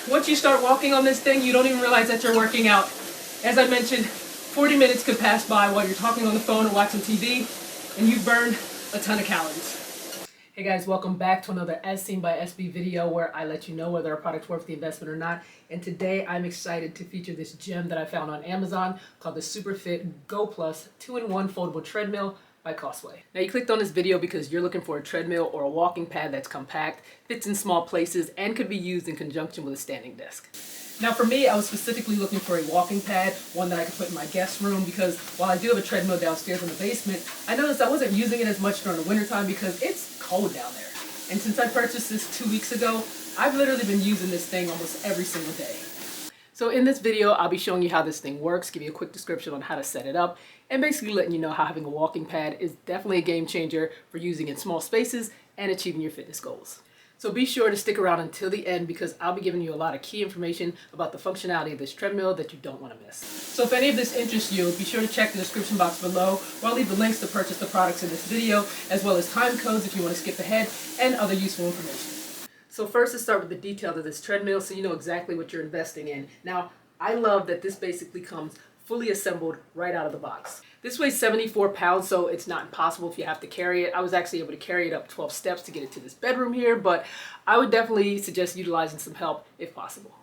Once you start walking on this thing, you don't even realize that you're working out. As I mentioned, 40 minutes could pass by while you're talking on the phone or watching TV, and you've burned a ton of calories. Hey guys, welcome back to another As Seen by SB video where I let you know whether a product's worth the investment or not. And today I'm excited to feature this gem that I found on Amazon called the superfit goplus 2-in-1 foldable treadmill by Costway. Now you clicked on this video because you're looking for a treadmill or a walking pad that's compact, fits in small places, and could be used in conjunction with a standing desk. Now for me, I was specifically looking for a walking pad, one that I could put in my guest room, because while I do have a treadmill downstairs in the basement, I noticed I wasn't using it as much during the wintertime because it's cold down there. And since I purchased this 2 weeks ago, I've literally been using this thing almost every single day. So in this video, I'll be showing you how this thing works, give you a quick description on how to set it up, and basically letting you know how having a walking pad is definitely a game changer for using in small spaces and achieving your fitness goals. So be sure to stick around until the end because I'll be giving you a lot of key information about the functionality of this treadmill that you don't want to miss. So if any of this interests you, be sure to check the description box below where I'll leave the links to purchase the products in this video, as well as time codes if you want to skip ahead, and other useful information. So first, let's start with the details of this treadmill so you know exactly what you're investing in. Now, I love that this basically comes fully assembled right out of the box. This weighs 74 pounds, so it's not impossible if you have to carry it. I was actually able to carry it up 12 steps to get it to this bedroom here, but I would definitely suggest utilizing some help if possible.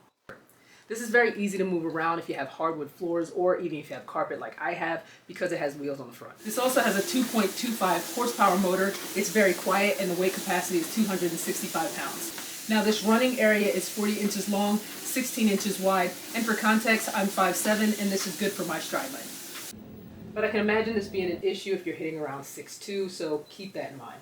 This is very easy to move around if you have hardwood floors or even if you have carpet like I have because it has wheels on the front. This also has a 2.25 horsepower motor. It's very quiet and the weight capacity is 265 pounds. Now this running area is 40 inches long, 16 inches wide, and for context, I'm 5'7", and this is good for my stride length. But I can imagine this being an issue if you're hitting around 6'2", so keep that in mind.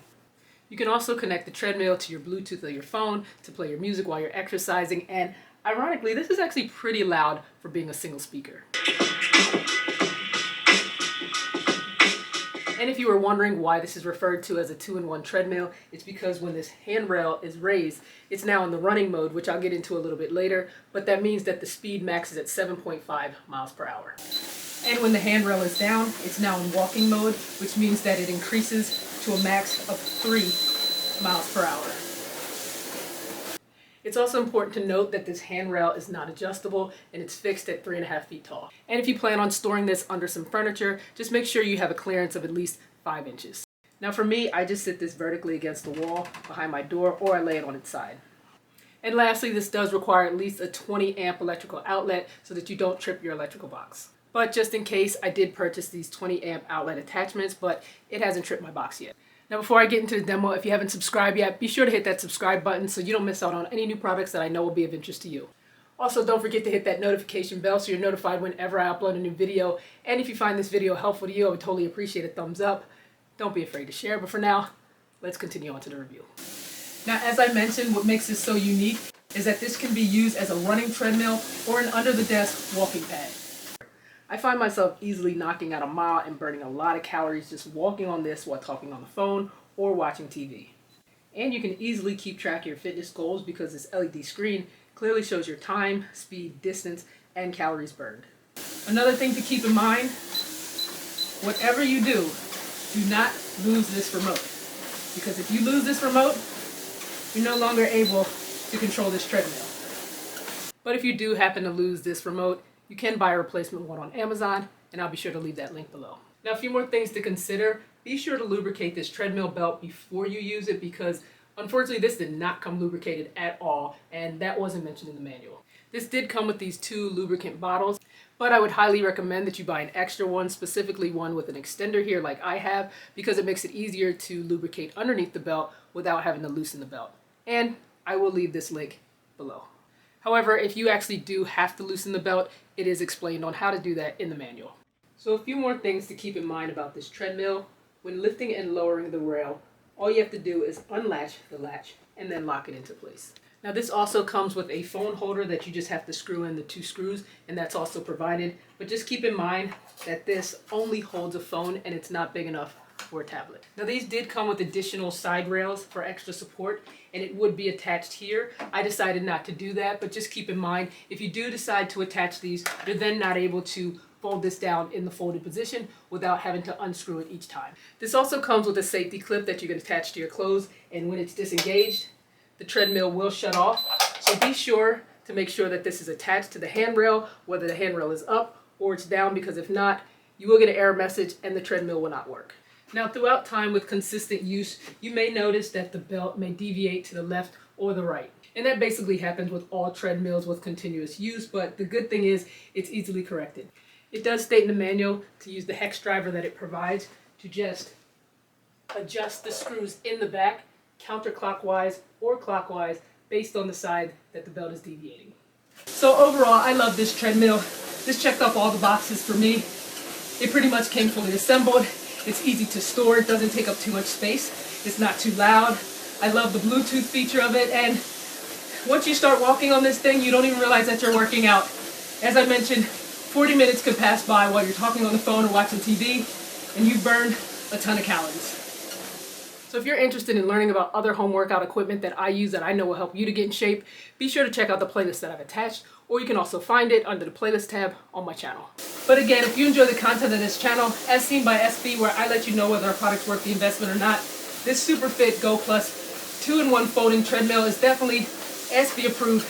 You can also connect the treadmill to your Bluetooth of your phone to play your music while you're exercising, and ironically, this is actually pretty loud for being a single speaker. And if you were wondering why this is referred to as a 2-in-1 treadmill, it's because when this handrail is raised, it's now in the running mode, which I'll get into a little bit later, but that means that the speed maxes at 7.5 miles per hour. And when the handrail is down, it's now in walking mode, which means that it increases to a max of 3 miles per hour. It's also important to note that this handrail is not adjustable and it's fixed at 3.5 feet tall. And if you plan on storing this under some furniture, just make sure you have a clearance of at least 5 inches. Now for me, I just sit this vertically against the wall behind my door or I lay it on its side. And lastly, this does require at least a 20 amp electrical outlet so that you don't trip your electrical box. But just in case, I did purchase these 20 amp outlet attachments, but it hasn't tripped my box yet. Now before I get into the demo, if you haven't subscribed yet, be sure to hit that subscribe button so you don't miss out on any new products that I know will be of interest to you. Also, don't forget to hit that notification bell so you're notified whenever I upload a new video. And if you find this video helpful to you, I would totally appreciate a thumbs up. Don't be afraid to share, but for now, let's continue on to the review. Now, as I mentioned, what makes this so unique is that this can be used as a running treadmill or an under-the-desk walking pad. I find myself easily knocking out a mile and burning a lot of calories just walking on this while talking on the phone or watching TV. And you can easily keep track of your fitness goals because this LED screen clearly shows your time, speed, distance, and calories burned. Another thing to keep in mind, whatever you do not lose this remote. Because if you lose this remote, you're no longer able to control this treadmill. But if you do happen to lose this remote, you can buy a replacement one on Amazon, and I'll be sure to leave that link below. Now, a few more things to consider. Be sure to lubricate this treadmill belt before you use it because, unfortunately, this did not come lubricated at all, and that wasn't mentioned in the manual. This did come with these 2 lubricant bottles, but I would highly recommend that you buy an extra one, specifically one with an extender here like I have, because it makes it easier to lubricate underneath the belt without having to loosen the belt. And I will leave this link below. However, if you actually do have to loosen the belt, it is explained on how to do that in the manual. So a few more things to keep in mind about this treadmill. When lifting and lowering the rail, all you have to do is unlatch the latch and then lock it into place. Now this also comes with a phone holder that you just have to screw in the 2 screws, and that's also provided. But just keep in mind that this only holds a phone and it's not big enough for a tablet. Now these did come with additional side rails for extra support, and it would be attached here. I decided not to do that, but just keep in mind, if you do decide to attach these, you're then not able to fold this down in the folded position without having to unscrew it each time. This also comes with a safety clip that you can attach to your clothes, and when it's disengaged, the treadmill will shut off. So be sure to make sure that this is attached to the handrail, whether the handrail is up or it's down, because if not, you will get an error message and the treadmill will not work. Now, throughout time with consistent use, you may notice that the belt may deviate to the left or the right. And that basically happens with all treadmills with continuous use, but the good thing is it's easily corrected. It does state in the manual to use the hex driver that it provides to just adjust the screws in the back counterclockwise or clockwise based on the side that the belt is deviating. So overall, I love this treadmill. This checked off all the boxes for me. It pretty much came fully assembled. It's easy to store. It doesn't take up too much space. It's not too loud. I love the Bluetooth feature of it, and once you start walking on this thing, you don't even realize that you're working out. As I mentioned, 40 minutes could pass by while you're talking on the phone or watching TV, and you've burned a ton of calories. So if you're interested in learning about other home workout equipment that I use that I know will help you to get in shape, be sure to check out the playlist that I've attached, or you can also find it under the playlist tab on my channel. But again, if you enjoy the content of this channel, as seen by SB, where I let you know whether a product's worth the investment or not, this superfit goplus 2-in-1 folding treadmill is definitely SB approved.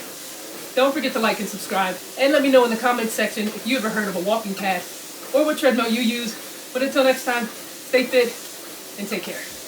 Don't forget to like and subscribe, and let me know in the comments section if you ever heard of a walking pad or what treadmill you use. But until next time, stay fit and take care.